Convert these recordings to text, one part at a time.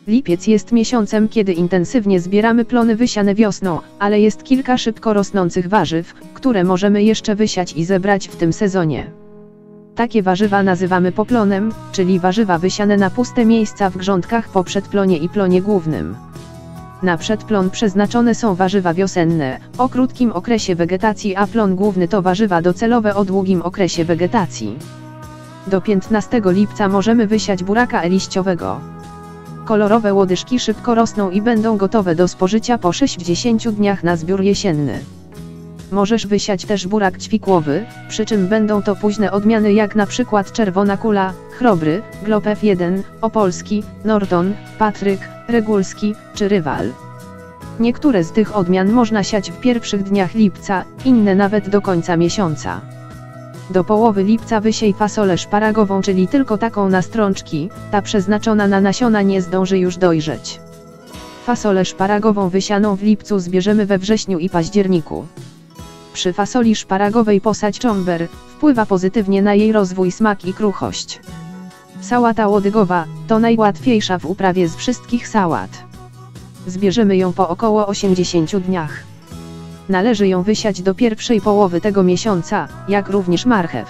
Lipiec jest miesiącem, kiedy intensywnie zbieramy plony wysiane wiosną, ale jest kilka szybko rosnących warzyw, które możemy jeszcze wysiać i zebrać w tym sezonie. Takie warzywa nazywamy poplonem, czyli warzywa wysiane na puste miejsca w grządkach po przedplonie i plonie głównym. Na przedplon przeznaczone są warzywa wiosenne, o krótkim okresie wegetacji, a plon główny to warzywa docelowe o długim okresie wegetacji. Do 15 lipca możemy wysiać buraka liściowego. Kolorowe łodyżki szybko rosną i będą gotowe do spożycia po 60 dniach na zbiór jesienny. Możesz wysiać też burak ćwikłowy, przy czym będą to późne odmiany jak na przykład czerwona kula, chrobry, Glob F1, opolski, Norton, Patryk, regulski czy rywal. Niektóre z tych odmian można siać w pierwszych dniach lipca, inne nawet do końca miesiąca. Do połowy lipca wysiej fasolę szparagową, czyli tylko taką na strączki, ta przeznaczona na nasiona nie zdąży już dojrzeć. Fasolę szparagową wysianą w lipcu zbierzemy we wrześniu i październiku. Przy fasoli szparagowej posadź czomber, wpływa pozytywnie na jej rozwój smak i kruchość. Sałata łodygowa to najłatwiejsza w uprawie z wszystkich sałat. Zbierzemy ją po około 80 dniach. Należy ją wysiać do pierwszej połowy tego miesiąca, jak również marchew.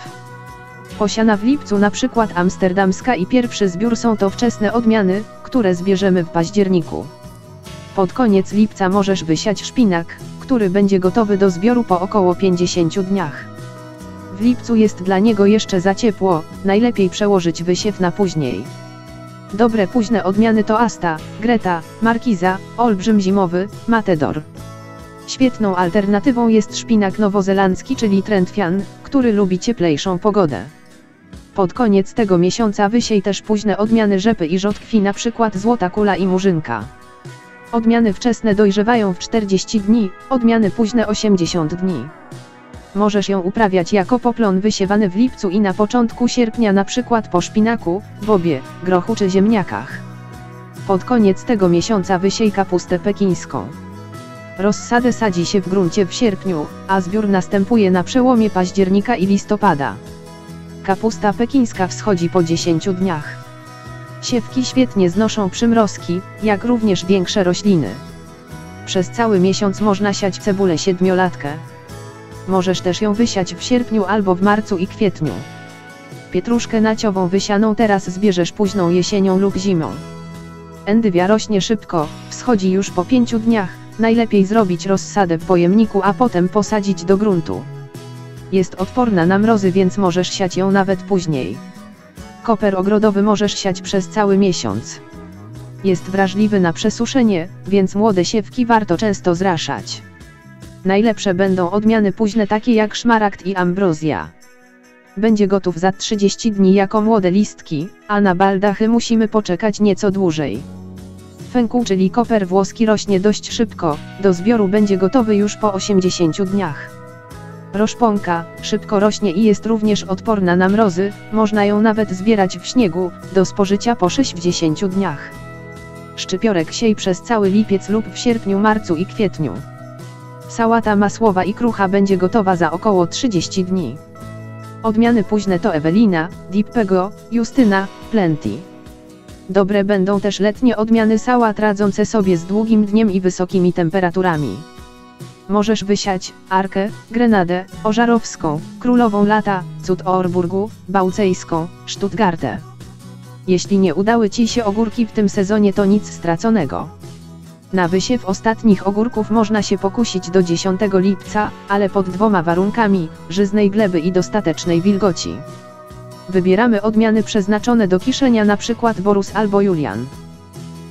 Posiana w lipcu np. amsterdamska i pierwszy zbiór są to wczesne odmiany, które zbierzemy w październiku. Pod koniec lipca możesz wysiać szpinak, który będzie gotowy do zbioru po około 50 dniach. W lipcu jest dla niego jeszcze za ciepło, najlepiej przełożyć wysiew na później. Dobre późne odmiany to Asta, Greta, Markiza, Olbrzym zimowy, Matador. Świetną alternatywą jest szpinak nowozelandzki, czyli trętwian, który lubi cieplejszą pogodę. Pod koniec tego miesiąca wysiej też późne odmiany rzepy i rzodkwi, np. złota kula i murzynka. Odmiany wczesne dojrzewają w 40 dni, odmiany późne 80 dni. Możesz ją uprawiać jako poplon wysiewany w lipcu i na początku sierpnia, np. po szpinaku, bobie, grochu czy ziemniakach. Pod koniec tego miesiąca wysiej kapustę pekińską. Rozsadę sadzi się w gruncie w sierpniu, a zbiór następuje na przełomie października i listopada. Kapusta pekińska wschodzi po 10 dniach. Siewki świetnie znoszą przymrozki, jak również większe rośliny. Przez cały miesiąc można siać cebulę siedmiolatkę. Możesz też ją wysiać w sierpniu albo w marcu i kwietniu. Pietruszkę naciową wysianą teraz zbierzesz późną jesienią lub zimą. Endywia rośnie szybko, wschodzi już po 5 dniach, najlepiej zrobić rozsadę w pojemniku, a potem posadzić do gruntu. Jest odporna na mrozy, więc możesz siać ją nawet później. Koper ogrodowy możesz siać przez cały miesiąc. Jest wrażliwy na przesuszenie, więc młode siewki warto często zraszać. Najlepsze będą odmiany późne takie jak szmaragd i ambrozja. Będzie gotów za 30 dni jako młode listki, a na baldachy musimy poczekać nieco dłużej. Fenku, czyli koper włoski, rośnie dość szybko, do zbioru będzie gotowy już po 80 dniach. Roszponka szybko rośnie i jest również odporna na mrozy, można ją nawet zbierać w śniegu, do spożycia po 60 dniach. Szczypiorek siej przez cały lipiec lub w sierpniu, marcu i kwietniu. Sałata masłowa i krucha będzie gotowa za około 30 dni. Odmiany późne to Ewelina, Dippego, Justyna, Plenty. Dobre będą też letnie odmiany sałat radzące sobie z długim dniem i wysokimi temperaturami. Możesz wysiać Arkę, Grenadę, Ożarowską, Królową Lata, Cud Orburgu, Bałcejską, Stuttgartę. Jeśli nie udały Ci się ogórki w tym sezonie, to nic straconego. Na wysiew ostatnich ogórków można się pokusić do 10 lipca, ale pod 2 warunkami: żyznej gleby i dostatecznej wilgoci. Wybieramy odmiany przeznaczone do kiszenia, np. Borus albo Julian.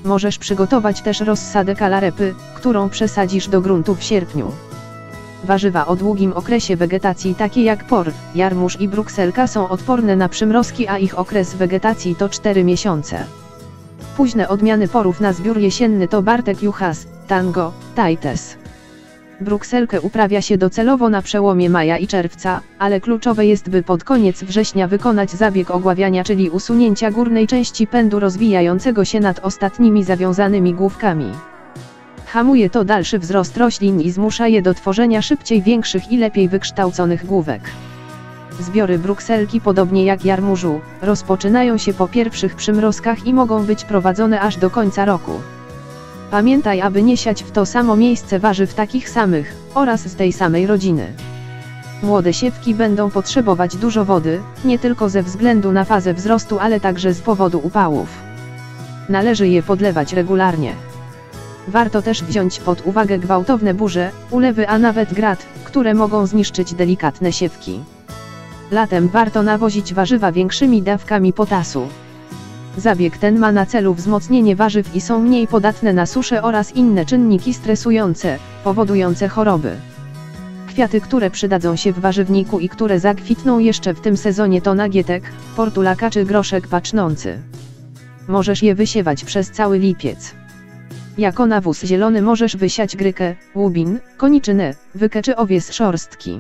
Możesz przygotować też rozsadę kalarepy, którą przesadzisz do gruntu w sierpniu. Warzywa o długim okresie wegetacji takie jak por, jarmuż i brukselka są odporne na przymrozki, a ich okres wegetacji to 4 miesiące. Późne odmiany porów na zbiór jesienny to Bartek, Juchas, Tango, Tajtes. Brukselkę uprawia się docelowo na przełomie maja i czerwca, ale kluczowe jest, by pod koniec września wykonać zabieg ogławiania, czyli usunięcia górnej części pędu rozwijającego się nad ostatnimi zawiązanymi główkami. Hamuje to dalszy wzrost roślin i zmusza je do tworzenia szybciej większych i lepiej wykształconych główek. Zbiory brukselki, podobnie jak jarmużu, rozpoczynają się po pierwszych przymrozkach i mogą być prowadzone aż do końca roku. Pamiętaj, aby nie siać w to samo miejsce warzyw takich samych, oraz z tej samej rodziny. Młode siewki będą potrzebować dużo wody, nie tylko ze względu na fazę wzrostu, ale także z powodu upałów. Należy je podlewać regularnie. Warto też wziąć pod uwagę gwałtowne burze, ulewy, a nawet grad, które mogą zniszczyć delikatne siewki. Latem warto nawozić warzywa większymi dawkami potasu. Zabieg ten ma na celu wzmocnienie warzyw i są mniej podatne na suszę oraz inne czynniki stresujące, powodujące choroby. Kwiaty, które przydadzą się w warzywniku i które zakwitną jeszcze w tym sezonie, to nagietek, portulaka czy groszek pacznący. Możesz je wysiewać przez cały lipiec. Jako nawóz zielony możesz wysiać grykę, łubin, koniczynę, wykę czy owies szorstki.